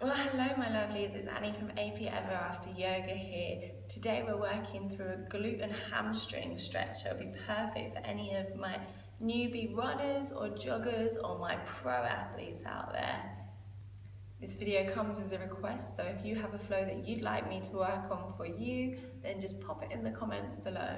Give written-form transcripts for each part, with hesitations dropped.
Well, hello my lovelies, it's Annie from AP Ever After Yoga here. Today we're working through a glute and hamstring stretch, so it'll be perfect for any of my newbie runners or joggers or my pro athletes out there. This video comes as a request, so if you have a flow that you'd like me to work on for you, then just pop it in the comments below.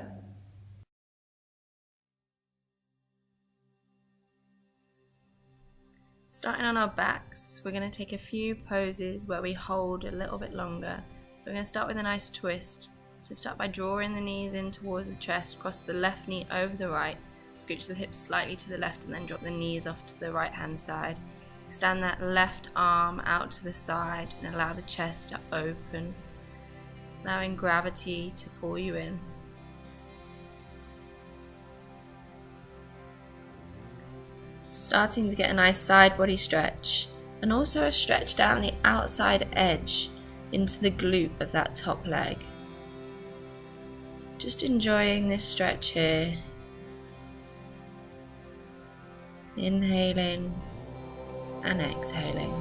Starting on our backs, we're going to take a few poses where we hold a little bit longer. So we're going to start with a nice twist. So start by drawing the knees in towards the chest, cross the left knee over the right, scooch the hips slightly to the left and then drop the knees off to the right hand side. Extend that left arm out to the side and allow the chest to open, allowing gravity to pull you in. Starting to get a nice side body stretch and also a stretch down the outside edge into the glute of that top leg. Just enjoying this stretch here. Inhaling and exhaling.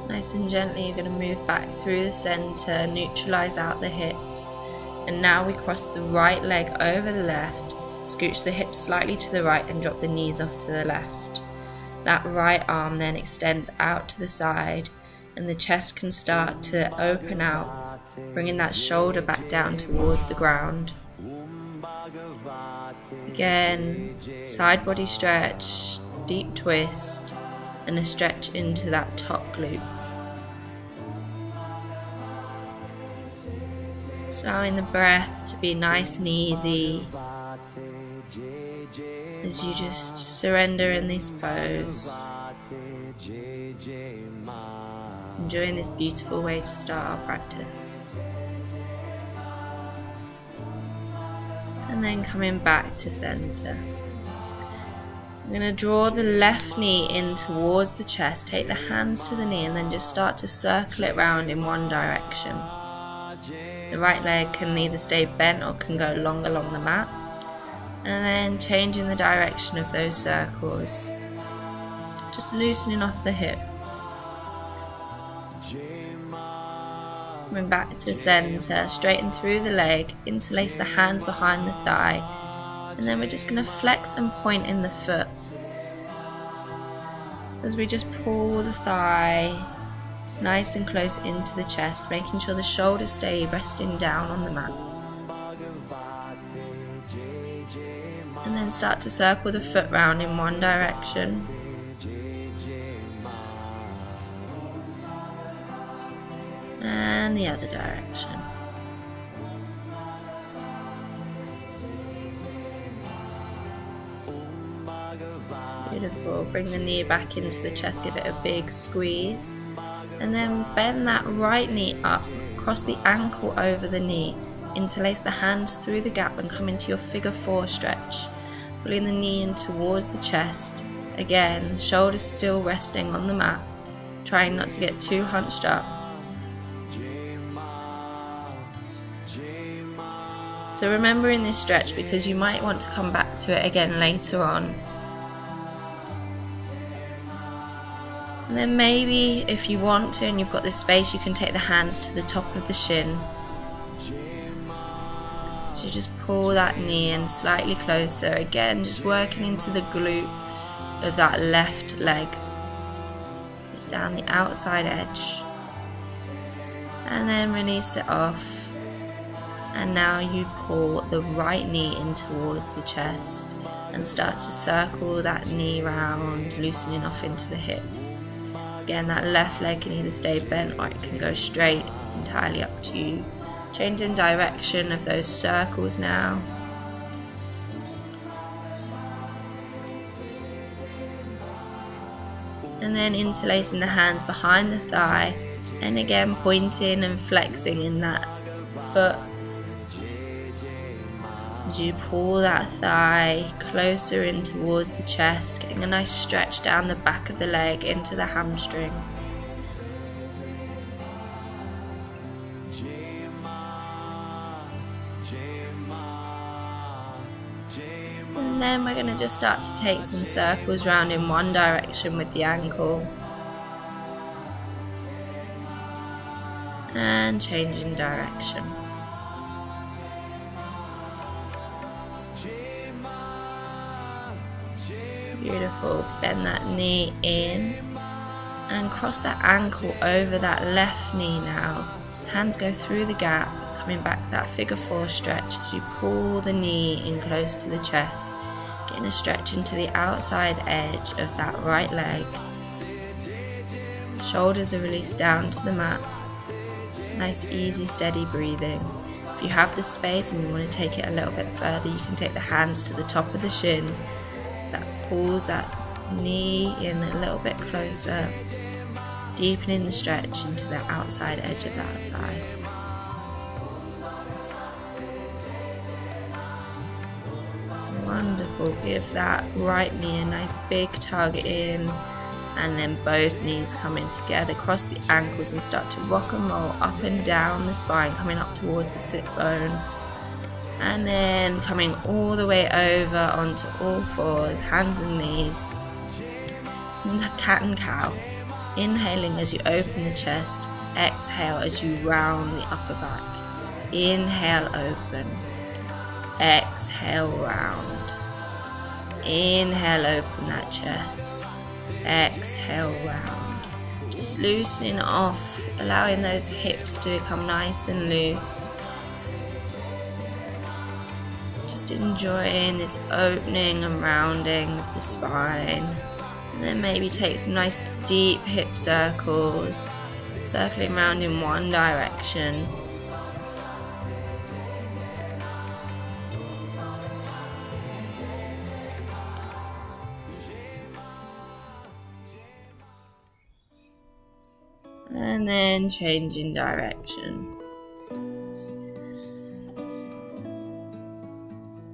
Nice and gently you're going to move back through the center, neutralize out the hips, and now we cross the right leg over the left, scooch the hips slightly to the right and drop the knees off to the left. That right arm then extends out to the side and the chest can start to open out, bringing that shoulder back down towards the ground. Again, side body stretch, deep twist, and a stretch into that top glute. Allowing the breath to be nice and easy as you just surrender in this pose. Enjoying this beautiful way to start our practice. And then coming back to center. I'm going to draw the left knee in towards the chest, take the hands to the knee and then just start to circle it round in one direction. The right leg can either stay bent or can go long along the mat. And then changing the direction of those circles. Just loosening off the hip. Coming back to center, straighten through the leg, interlace the hands behind the thigh. And then we're just going to flex and point in the foot. As we just pull the thigh nice and close into the chest, making sure the shoulders stay resting down on the mat. And then start to circle the foot round in one direction. And the other direction. Beautiful. Bring the knee back into the chest, give it a big squeeze. And then bend that right knee up, cross the ankle over the knee, interlace the hands through the gap and come into your figure 4 stretch. Pulling the knee in towards the chest. Again, shoulders still resting on the mat, trying not to get too hunched up. So remember in this stretch, because you might want to come back to it again later on. And then maybe if you want to and you've got the space, you can take the hands to the top of the shin. So just pull that knee in slightly closer. Again, just working into the glute of that left leg. Down the outside edge. And then release it off. And now you pull the right knee in towards the chest and start to circle that knee round, loosening off into the hip. Again, that left leg can either stay bent or it can go straight. It's entirely up to you. Changing direction of those circles now. And then interlacing the hands behind the thigh. And again, pointing and flexing in that foot. As you pull that thigh closer in towards the chest, getting a nice stretch down the back of the leg into the hamstring. And then we're going to just start to take some circles round in one direction with the ankle. And changing direction. Beautiful. Bend that knee in and cross that ankle over that left knee now. Hands go through the gap, coming back to that figure 4 stretch as you pull the knee in close to the chest, getting a stretch into the outside edge of that right leg. Shoulders are released down to the mat. Nice, easy, steady breathing. If you have the space and you want to take it a little bit further, you can take the hands to the top of the shin. So that pulls that knee in a little bit closer, deepening the stretch into the outside edge of that thigh. Wonderful. Give that right knee a nice big tug in, and then both knees coming together, cross the ankles and start to rock and roll up and down the spine, coming up towards the sit bone. And then coming all the way over onto all fours, hands and knees. And cat and cow. Inhaling as you open the chest, exhale as you round the upper back. Inhale, open. Exhale, round. Inhale, open that chest. Exhale, round. Just loosening off, allowing those hips to become nice and loose. Just enjoying this opening and rounding of the spine. And then maybe take some nice deep hip circles, circling round in one direction. And then changing direction.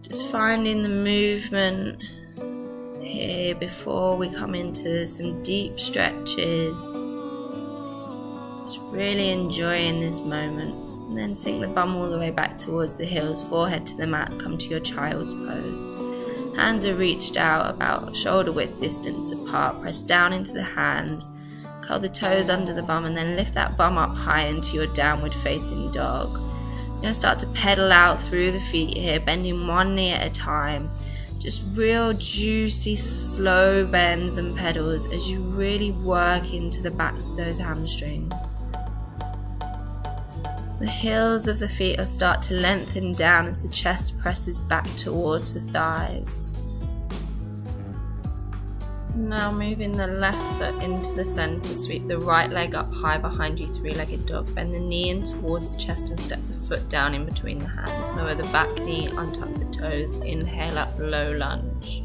Just finding the movement here before we come into some deep stretches. Just really enjoying this moment. And then sink the bum all the way back towards the heels, forehead to the mat, come to your child's pose. Hands are reached out about shoulder width distance apart, press down into the hands. Curl the toes under the bum and then lift that bum up high into your downward facing dog. You're going to start to pedal out through the feet here, bending one knee at a time. Just real juicy, slow bends and pedals as you really work into the backs of those hamstrings. The heels of the feet will start to lengthen down as the chest presses back towards the thighs. Now moving the left foot into the center, sweep the right leg up high behind you, three-legged dog. Bend the knee in towards the chest and step the foot down in between the hands. Lower the back knee, untuck the toes, inhale up, low lunge.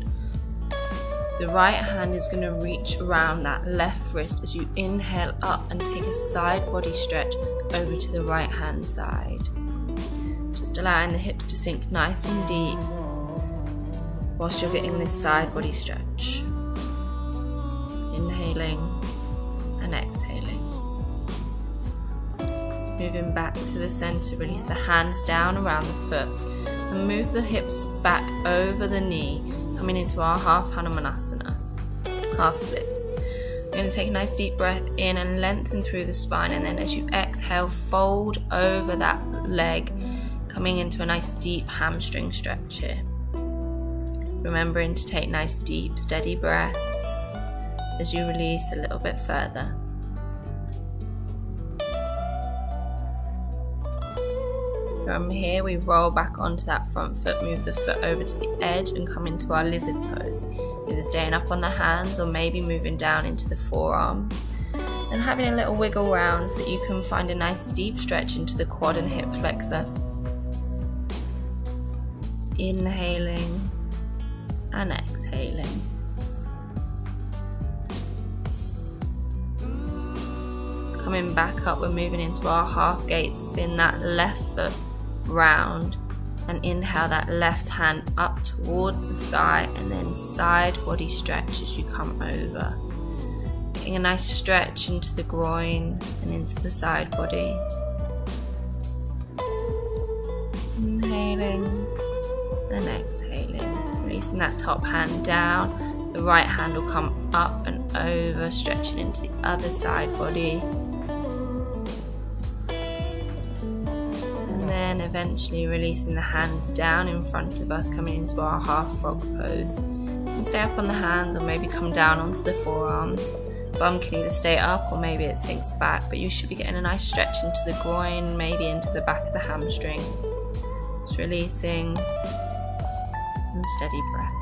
The right hand is going to reach around that left wrist as you inhale up and take a side body stretch over to the right hand side. Just allowing the hips to sink nice and deep whilst you're getting this side body stretch. Inhaling and exhaling. Moving back to the center, release the hands down around the foot and move the hips back over the knee, coming into our half Hanumanasana, half splits. You're going to take a nice deep breath in and lengthen through the spine, and then as you exhale, fold over that leg, coming into a nice deep hamstring stretch here. Remembering to take nice deep steady breaths as you release a little bit further. From here we roll back onto that front foot, move the foot over to the edge and come into our lizard pose, either staying up on the hands or maybe moving down into the forearms, and having a little wiggle round so that you can find a nice deep stretch into the quad and hip flexor. Inhaling and exhaling. Coming back up, we're moving into our half gate, spin that left foot round and inhale that left hand up towards the sky, and then side body stretch as you come over. Getting a nice stretch into the groin and into the side body. Releasing that top hand down, the right hand will come up and over, stretching into the other side body. And then eventually releasing the hands down in front of us, coming into our half frog pose. You can stay up on the hands or maybe come down onto the forearms. Bum can either stay up or maybe it sinks back, but you should be getting a nice stretch into the groin, maybe into the back of the hamstring. Just releasing and steady breath.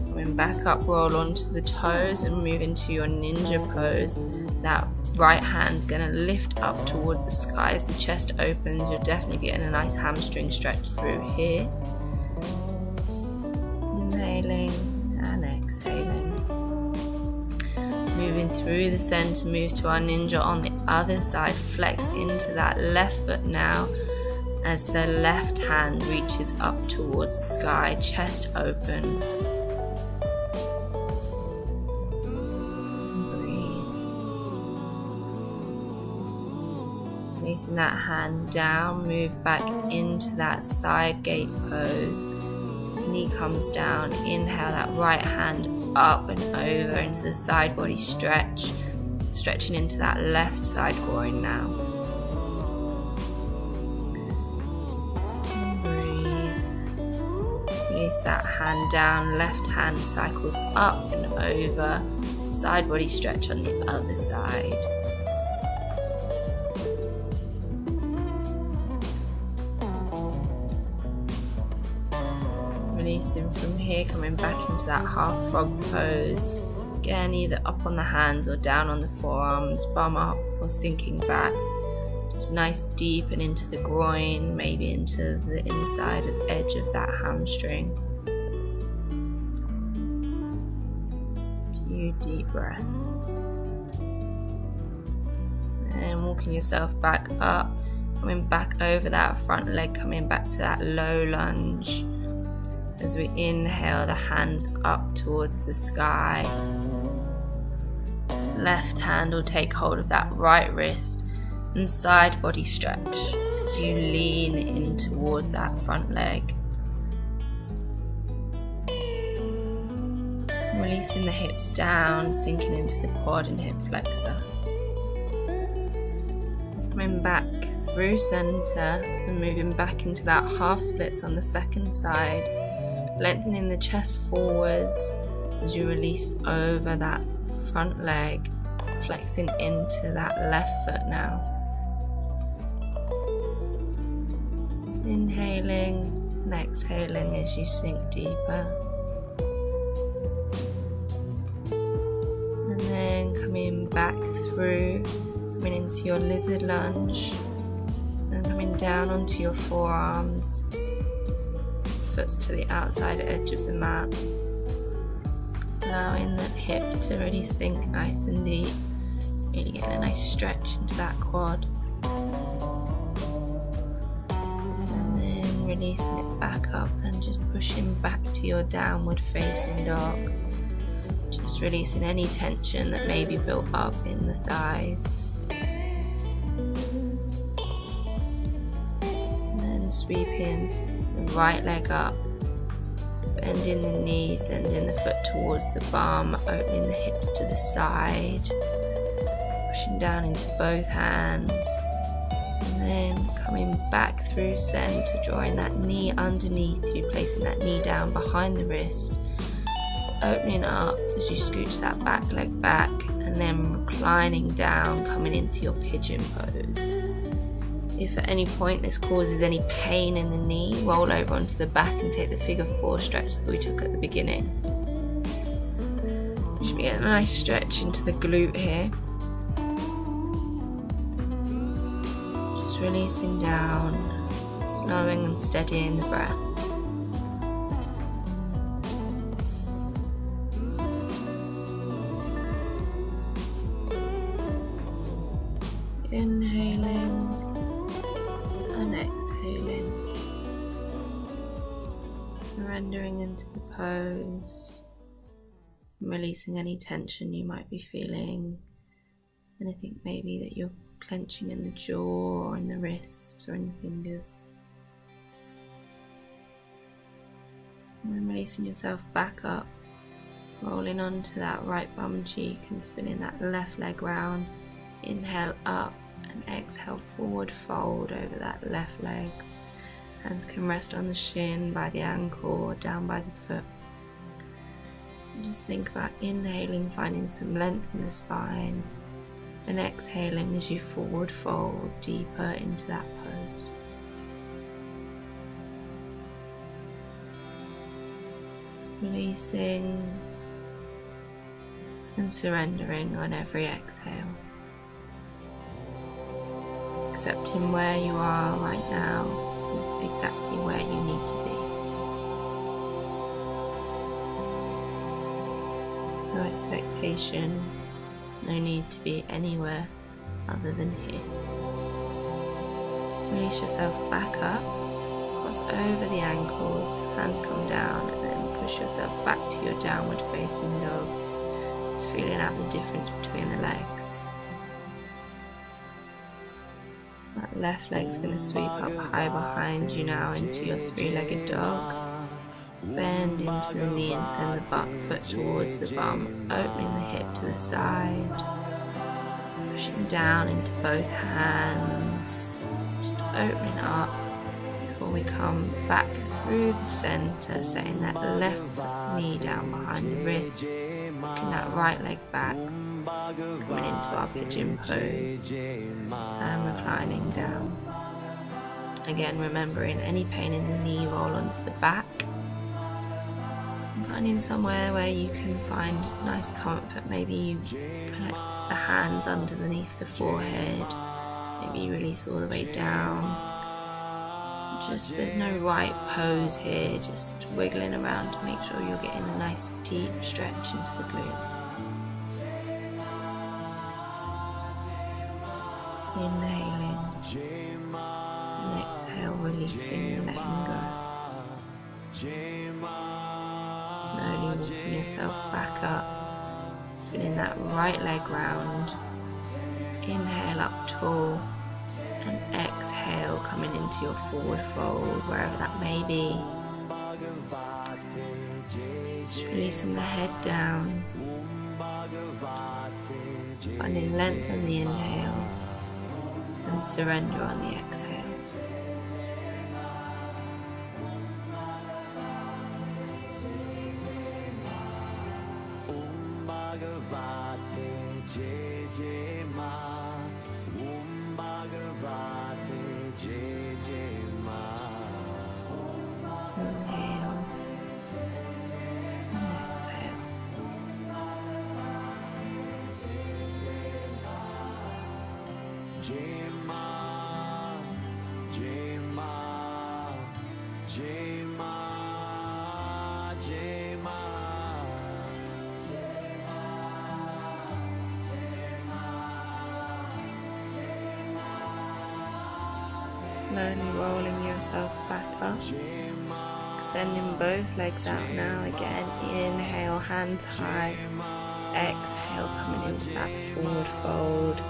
Coming back up, roll onto the toes and move into your ninja pose. That right hand's going to lift up towards the sky as the chest opens. You'll definitely be getting a nice hamstring stretch through here. Inhaling and exhaling. Moving through the center, move to our ninja on the other side. Flex into that left foot now as the left hand reaches up towards the sky. Chest opens. Breathe. Releasing that hand down, move back into that side gate pose. Knee comes down, inhale that right hand up and over into the side body stretch, stretching into that left side groin now. And breathe. Release that hand down, left hand cycles up and over, side body stretch on the other side. Releasing from here, coming back into that half frog pose. Again, either up on the hands or down on the forearms, bum up or sinking back. Just nice deep and into the groin, maybe into the inside edge of that hamstring. Few deep breaths. And walking yourself back up, coming back over that front leg, coming back to that low lunge. As we inhale, the hands up towards the sky. Left hand will take hold of that right wrist and side body stretch as you lean in towards that front leg. Releasing the hips down, sinking into the quad and hip flexor. Coming back through center and moving back into that half splits on the second side. Lengthening the chest forwards as you release over that front leg, flexing into that left foot now. Inhaling and exhaling as you sink deeper. And then coming back through, coming into your lizard lunge and coming down onto your forearms. Foot to the outside edge of the mat, allowing that hip to really sink nice and deep, really getting a nice stretch into that quad, and then releasing it back up and just pushing back to your downward facing dog, just releasing any tension that may be built up in the thighs, and then sweeping the right leg up, bending the knee, sending the foot towards the bum, opening the hips to the side, pushing down into both hands, and then coming back through center, drawing that knee underneath you, placing that knee down behind the wrist, opening up as you scooch that back leg back, and then reclining down, coming into your pigeon pose. If at any point this causes any pain in the knee, roll over onto the back and take the figure 4 stretch that we took at the beginning. You should be getting a nice stretch into the glute here. Just releasing down, slowing and steadying the breath. Inhaling and exhaling, surrendering into the pose, releasing any tension you might be feeling, anything maybe that you're clenching in the jaw or in the wrists or in the fingers. And then releasing yourself back up, rolling onto that right bum cheek and spinning that left leg round. Inhale up and exhale forward fold over that left leg. Hands can rest on the shin, by the ankle, or down by the foot. And just think about inhaling, finding some length in the spine, and exhaling as you forward fold deeper into that pose. Releasing and surrendering on every exhale. Accepting where you are right now is exactly where you need to be. No expectation, no need to be anywhere other than here. Release yourself back up, cross over the ankles, hands come down, and then push yourself back to your downward facing dog. Just feeling out the difference between the legs. That left leg's going to sweep up high behind you now into your three-legged dog. Bend into the knee and send the foot towards the bum, opening the hip to the side. Pushing down into both hands, just opening up before we come back through the center, setting that left knee down behind the wrist, looking that right leg back, coming into our pigeon pose and reclining down. Again, remembering any pain in the knee, roll onto the back. Finding somewhere where you can find nice comfort. Maybe you place the hands underneath the forehead. Maybe you release all the way down. There's no right pose here, just wiggling around to make sure you're getting a nice deep stretch into the glute. Inhaling and exhale, releasing and letting go. Slowly walking yourself back up, spinning that right leg round. Inhale up tall and exhale, coming into your forward fold, wherever that may be. Just releasing the head down, finding length on the inhale and surrender on the exhale. Inhale and exhale. Slowly rolling yourself back up, extending both legs out now. Again, inhale, hands high, exhale, coming into that forward fold,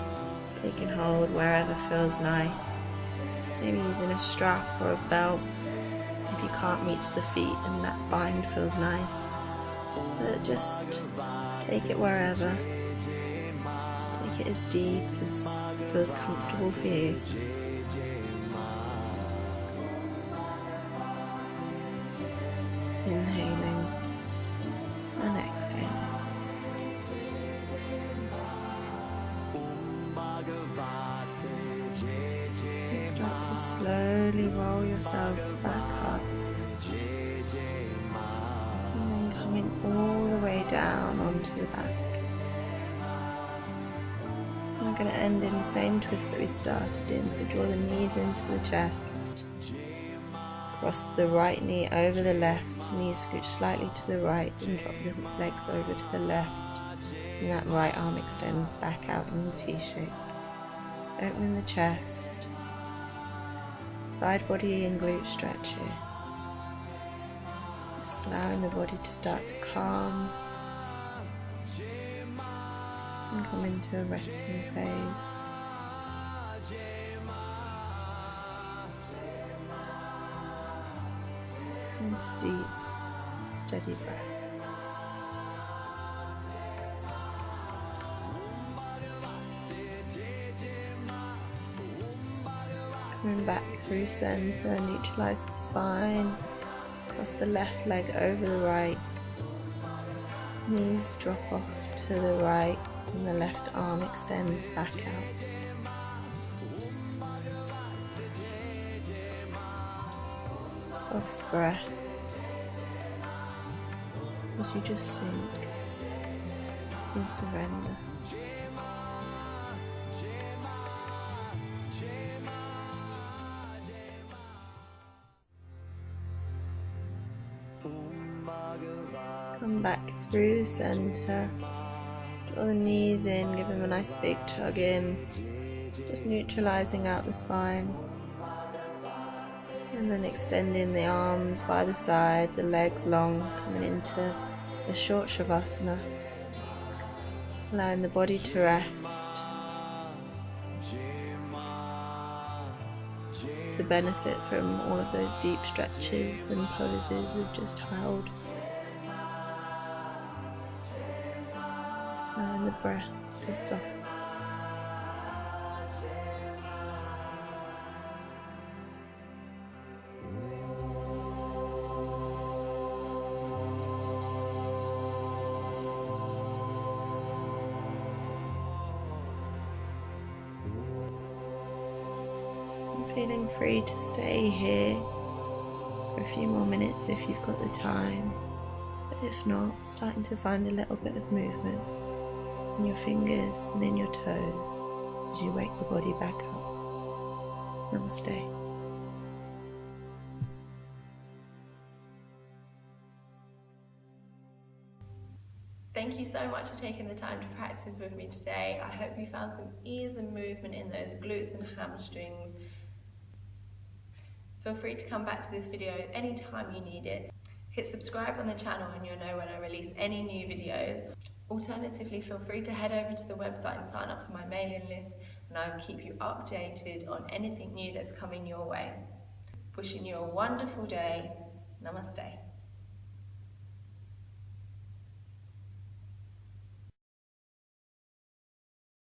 taking hold wherever feels nice. Maybe using a strap or a belt if you can't reach the feet and that bind feels nice. But just take it wherever. Take it as deep as feels comfortable for you. Inhaling and exhaling. And start to slowly roll yourself back up. And then coming all the way down onto the back. We're going to end in the same twist that we started in, so draw the knees into the chest. Cross the right knee over the left, knees scooch slightly to the right and drop the legs over to the left. And that right arm extends back out in the T-shape. Opening the chest. Side body and glute stretch here. Just allowing the body to start to calm and come into a resting phase. It's deep steady breath. Coming back through center, neutralize the spine, cross the left leg over the right, knees drop off to the right, and the left arm extends back out. Soft breath as you just sink and surrender. Come back through center, draw the knees in, give them a nice big tug in, just neutralizing out the spine, and then extending the arms by the side, the legs long, coming into a short shavasana, allowing the body to rest, to benefit from all of those deep stretches and poses we've just held. And the breath to soften. Feeling free to stay here for a few more minutes if you've got the time, but if not, starting to find a little bit of movement in your fingers and in your toes as you wake the body back up. Namaste. Thank you so much for taking the time to practice with me today. I hope you found some ease and movement in those glutes and hamstrings. Feel free to come back to this video anytime you need it. Hit subscribe on the channel and you'll know when I release any new videos. Alternatively, feel free to head over to the website and sign up for my mailing list, and I'll keep you updated on anything new that's coming your way. Wishing you a wonderful day. Namaste.